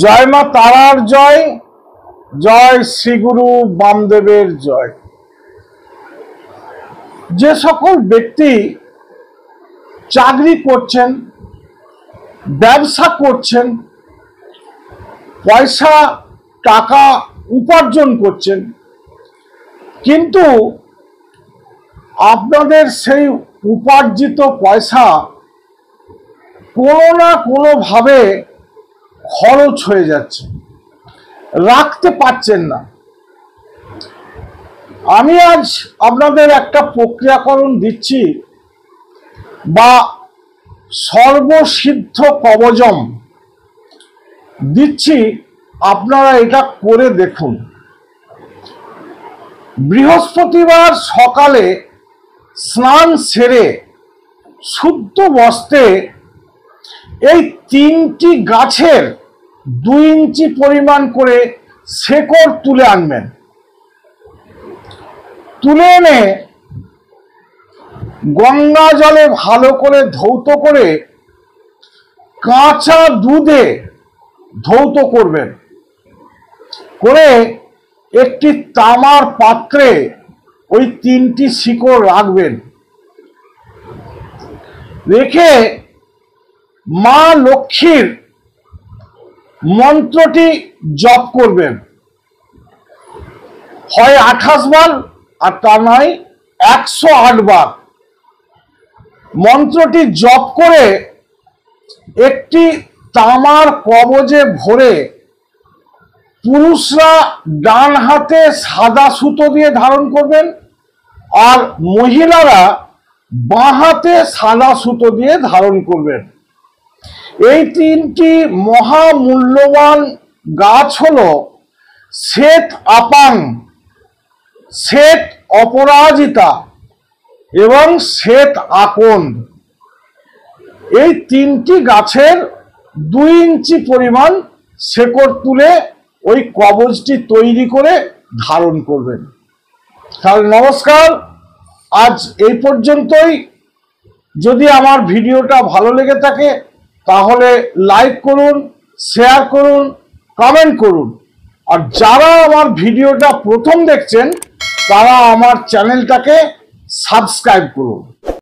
জয় মা তারার জয়, জয় শ্রীগুরু বামদেবের জয়। যে সকল ব্যক্তি চাকরি করছেন, ব্যবসা করছেন, পয়সা টাকা উপার্জন করছেন, কিন্তু আপনাদের সেই উপার্জিত পয়সা কোনো না কোনোভাবে খরচ হয়ে যাচ্ছে, রাখতে পারছেন না। আমি আজ আপনাদের একটা প্রক্রিয়াকরণ দিচ্ছি, বা সর্বসিদ্ধ কবজম দিচ্ছি, আপনারা এটা করে দেখুন। বৃহস্পতিবার সকালে স্নান সেরে শুদ্ধ বস্ত্রে এই 3টি গাছের 2 ইঞ্চি পরিমাণ করে শেকড় তুলে আনবেন। তুলে এনে গঙ্গা জলে ভালো করে ধৌত করে কাঁচা দুধে ধৌত করবেন, করে একটি তামার পাত্রে ওই 3টি শিকড় রাখবেন। রেখে মা লক্ষ্মীর মন্ত্রটি জপ করবেন, হয় 28 বার আর তা নয় 108 বার। মন্ত্রটি জপ করে একটি তামার কবজে ভরে পুরুষরা ডান হাতে সাদা সুতো দিয়ে ধারণ করবেন, আর মহিলারা বাঁ হাতে সাদা সুতো দিয়ে ধারণ করবেন। এই 3টি মহামূল্যবান গাছ হলো শ্বেত আপাং, শ্বেত অপরাজিতা এবং শ্বেত আকন্দ। এই 3টি গাছের 2 ইঞ্চি পরিমাণ শেকড় তুলে ওই কবচটি তৈরি করে ধারণ করবেন। তাহলে নমস্কার, আজ এই পর্যন্তই। যদি আমার ভিডিওটা ভালো লেগে থাকে তাহলে লাইক করুন, শেয়ার করুন, কমেন্ট করুন। আর যারা আমার ভিডিওটা প্রথম দেখছেন তারা আমার চ্যানেলটাকে সাবস্ক্রাইব করুন।